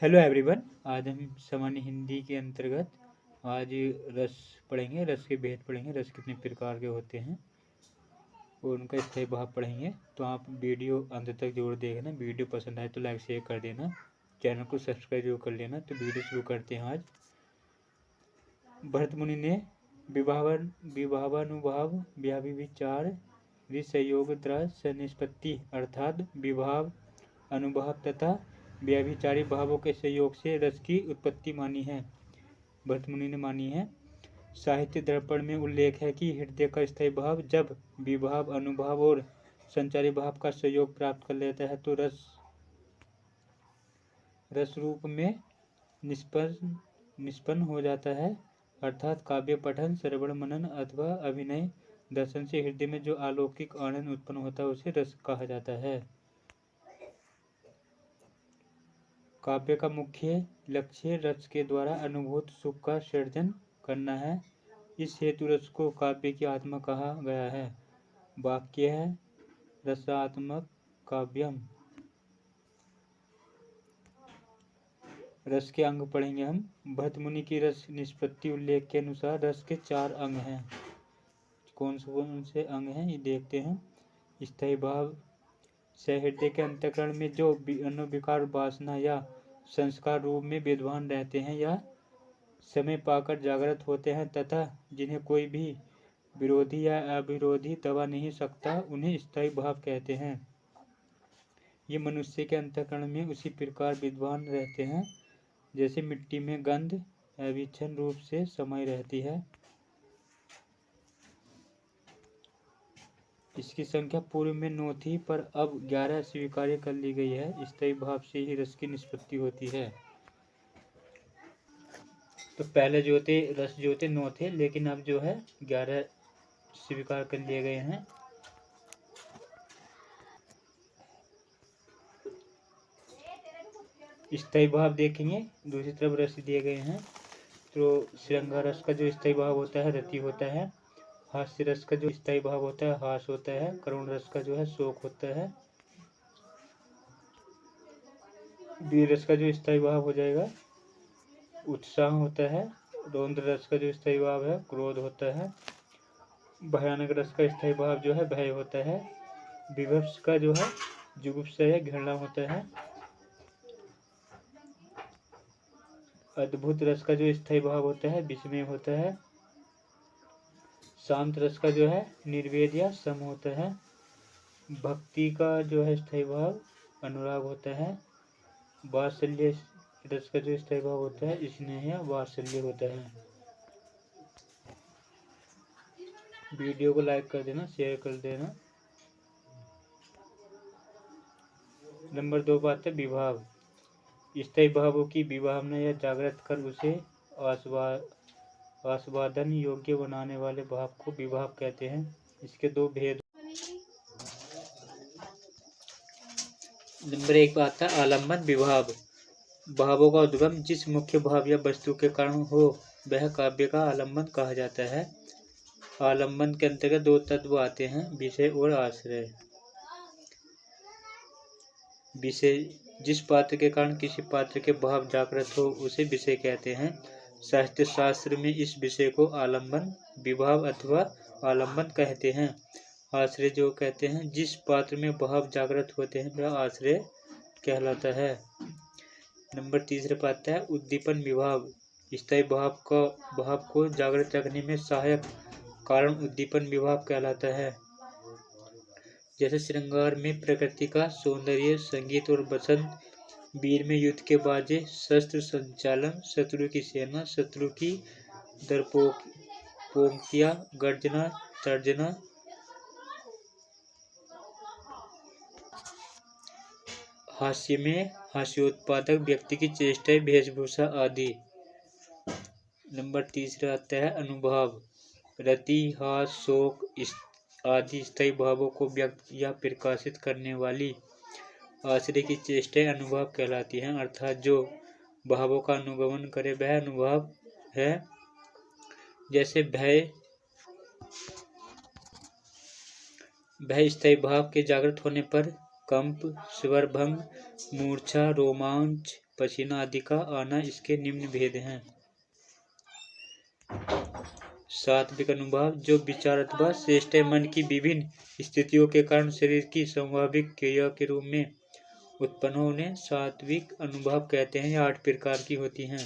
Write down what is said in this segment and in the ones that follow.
Hello everyone. आज हम सामान्य हिंदी के अंतर्गत आज रस पढ़ेंगे। रस के भेद पढ़ेंगे। रस कितने प्रकार के होते हैं और उनका स्थायी भाव पढ़ेंगे। तो आप वीडियो अंत तक जरूर देखना। वीडियो पसंद आए तो लाइक शेयर कर देना, चैनल को सब्सक्राइब जरूर कर लेना। तो वीडियो शुरू करते हैं। आज भरत मुनि ने विभावानुभाव व्याभिचार विसंयोग निष्पत्ति अर्थात विभाव अनुभाव तथा व्याभिचारी भावों के संयोग से रस की उत्पत्ति मानी है। भरत मुनि ने मानी है। साहित्य दर्पण में उल्लेख है कि हृदय का स्थायी भाव जब विभाव अनुभाव और संचारी भाव का संयोग प्राप्त कर लेता है तो रस रूप में निष्पन्न हो जाता है। अर्थात काव्य पठन, श्रवण, मनन अथवा अभिनय दर्शन से हृदय में जो अलौकिक आनंद उत्पन्न होता है उसे रस कहा जाता है। काव्य का मुख्य लक्ष्य रस के द्वारा अनुभूत सुख का सृजन करना है। इस हेतु रस को काव्य की आत्मा कहा गया है। वाक्य है रसात्मक काव्यम। रस के अंग पढ़ेंगे हम। भरत मुनि की रस निष्पत्ति उल्लेख के अनुसार रस के 4 अंग हैं। कौन से अंग हैं ये देखते हैं। स्थायी भाव हृदय के अंतःकरण में जो अनविकार वासना या संस्कार रूप में विद्वान रहते हैं या समय पाकर जागृत होते हैं तथा जिन्हें कोई भी विरोधी या अविरोधी दबा नहीं सकता, उन्हें स्थायी भाव कहते हैं। ये मनुष्य के अंतःकरण में उसी प्रकार विद्वान रहते हैं जैसे मिट्टी में गंध अविच्छिन्न रूप से समाई रहती है। इसकी संख्या पूर्व में 9 थी पर अब 11 स्वीकार्य कर ली गई है। स्थायी भाव से ही रस की निष्पत्ति होती है। तो पहले जो थे रस जो थे 9 थे, लेकिन अब जो है 11 स्वीकार कर लिए गए हैं। स्थायी भाव देखेंगे। दूसरी तरफ रस दिए गए हैं। तो श्रृंगार रस का जो स्थायी भाव होता है रति होता है। हास्य रस का जो स्थायी भाव होता है हास होता है। करुण रस का जो है शोक होता है। वीर रस का जो स्थायी भाव हो जाएगा उत्साह होता है। रौद्र रस का जो स्थायी भाव है क्रोध होता है। भयानक रस का स्थायी भाव जो है भय होता है। विभत्स का जो है जुगुप्सा है घृणा होता है। अद्भुत रस का जो स्थायी भाव होता है विस्मय होता है। शांत रस का जो है निर्वेद या सम होता है। भक्ति का जो है स्थायी भाव अनुराग होता है। वात्सल्य रस का जो स्थायी भाव होता है स्नेह या वात्सल्य होता है। वीडियो को लाइक कर देना, शेयर कर देना। नंबर 2 बात है विभाव। स्थायी भावों की विभावना या जागृत कर उसे आस्वादन योग्य बनाने वाले भाव को विभाव कहते हैं। इसके 2 भेद। नंबर 1 बात है आलम्बन विभाव। भावों का उद्गम जिस मुख्य भाव या वस्तु के कारण हो वह काव्य का आलम्बन कहा जाता है। आलम्बन के अंतर्गत 2 तत्व आते हैं, विषय और आश्रय। विषय जिस पात्र के कारण किसी पात्र के भाव जागृत हो उसे विषय कहते हैं। साहित्य शास्त्र में इस विषय को आलम्बन विभाव अथवा आलम्बन कहते हैं। आश्रय जो कहते हैं जिस पात्र में भाव जागृत होते हैं वह आश्रय कहलाता है। नंबर 3 पाता है उद्दीपन विभाव। स्थायी भाव को जागृत रखने में सहायक कारण उद्दीपन विभाव कहलाता है। जैसे श्रृंगार में प्रकृति का सौंदर्य, संगीत और वसंत, वीर में युद्ध के बाजे, शस्त्र संचालन, शत्रु की सेना, शत्रु की दर्पोक्तियां, गर्जना तर्जना, हास्य में हास्योत्पादक व्यक्ति की चेष्टाएं, वेशभूषा आदि। नंबर 3 आता है अनुभाव। रति, हास, शोक आदि स्थायी भावों को व्यक्त या प्रकाशित करने वाली आश्रय की चेष्टाएं अनुभाव कहलाती हैं। अर्थात जो भावों का अनुगमन करे वह अनुभाव है। जैसे भय स्थायी भाव के जागृत होने पर कंप, स्वरभंग, मूर्छा, रोमांच, पसीना आदि का आना इसके निम्न भेद हैं। सात्विक अनुभाव जो विचार अथवा चेष्टा मन की विभिन्न स्थितियों के कारण शरीर की स्वाभाविक क्रिया के रूप में उत्पन्न हो, उन्हें सात्विक अनुभाव कहते हैं। यह 8 प्रकार की होती हैं।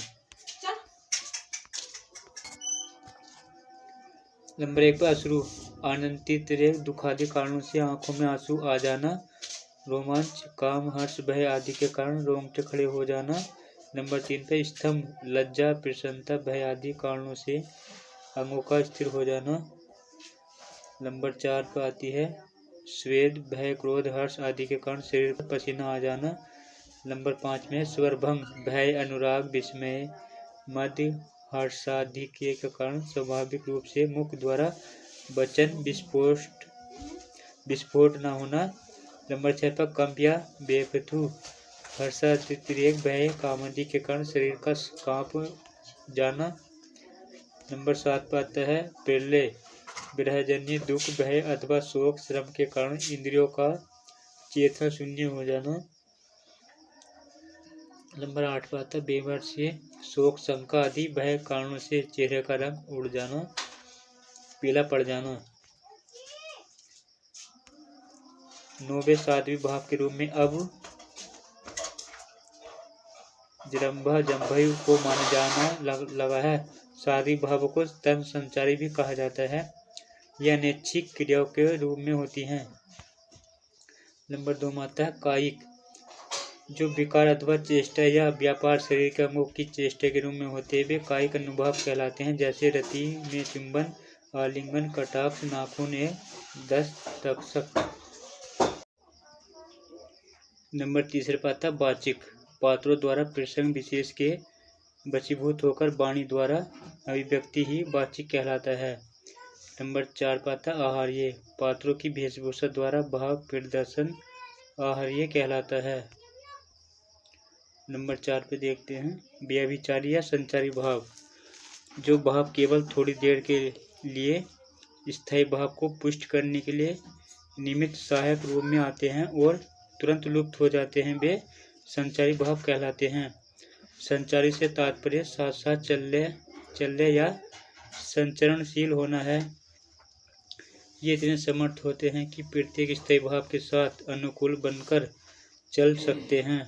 नंबर 1 पर अश्रु आनंदित दुखादि कारणों से आंखों में आंसू आ जाना, रोमांच, काम, हर्ष, भय आदि के कारण रोंगटे खड़े हो जाना। नंबर 3 पे स्तंभ लज्जा, प्रसन्नता, भय आदि कारणों से अंगों का स्थिर हो जाना। नंबर 4 पर आती है स्वेद, भय, क्रोध, हर्ष आदि के कारण शरीर पर पसीना आ जाना। नंबर 5 में स्वरभंग, भय, अनुराग, विस्मय, मद, हर्षादि के कारण स्वाभाविक रूप से मुख द्वारा वचन विस्फोट न होना। नंबर 6 पर कंप या बेपथु, हर्षातिरेक, भय, कामादि के कारण शरीर का कांप जाना। नंबर 7 पर आता है प्रलय, विरहजन्य दुख, भय अथवा शोक, श्रम के कारण इंद्रियों का चेतना शून्य हो जाना। नंबर 8 पर आता है बेमर्ष्य, शोक, शंका आदि भय कारणों से चेहरे का रंग उड़ जाना, पीला पड़ जाना। 9वें साध्वी भाव के रूप में अब जरंभा जम्भयु को माना जाना लगा है। साध्वी भाव को तन संचारी भी कहा जाता है। यह अनैच्छिक क्रियाओं के रूप में होती हैं। नंबर 2 में आता है कायिक, जो विकार अथवा चेष्टा या व्यापार शरीर के अंगों की चेष्टा के रूप में होते हैं वे कायिक अनुभाव कहलाते हैं। जैसे रति में चुंबन, आलिंगन, कटाक्ष, नाखून एवं दस्तक। नंबर 3 पर आता है वाचिक, पात्रों द्वारा प्रसंग विशेष के वशीभूत होकर वाणी द्वारा अभिव्यक्ति ही वाचिक कहलाता है। नंबर 4 पर आता है आहार्य, पात्रों की वेशभूषा द्वारा भाव प्रदर्शन आहार्य कहलाता है। नंबर 4 पे देखते हैं व्यभिचारी या संचारी भाव, जो भाव केवल थोड़ी देर के लिए स्थायी भाव को पुष्ट करने के लिए निमित्त सहायक रूप में आते हैं और तुरंत लुप्त हो जाते हैं, वे संचारी भाव कहलाते हैं। संचारी से तात्पर्य साथ साथ चलने या संचरणशील होना है। ये इतने समर्थ होते हैं कि प्रत्येक स्थायी भाव के साथ अनुकूल बनकर चल सकते हैं,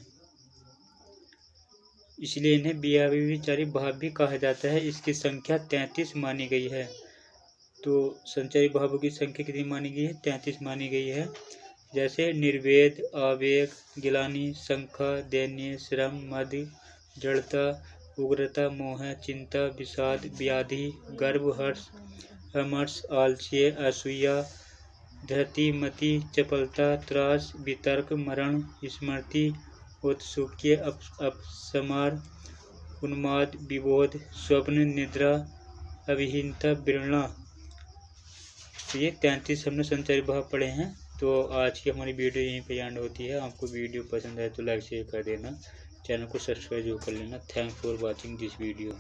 इसलिए इन्हें व्यभिचारी भाव भी कहा जाता है। इसकी संख्या 33 मानी गई है। तो संचारी भावों की संख्या कितनी मानी गई है? 33 मानी गई है। जैसे निर्वेद, आवेग, गिलानी, शंका, दैन्य, श्रम, मद, जड़ता, उग्रता, मोह, चिंता, विषाद, व्याधि, गर्व, हर्ष, अमर्ष, आलस्य, असूया, धृति, मति, चपलता, त्रास, वितर्क, मरण, स्मृति, औत्सुक्य, अपस्मार, उन्माद, विबोध, स्वप्न, निद्रा, अभिहीनता, विरृणा। तो ये 33 हमने संचारी भाव पढ़े हैं। तो आज की हमारी वीडियो यहीं पे एंड होती है। आपको वीडियो पसंद आए तो लाइक शेयर कर देना, चैनल को सब्सक्राइब जरूर कर लेना। Thanks for watching this video.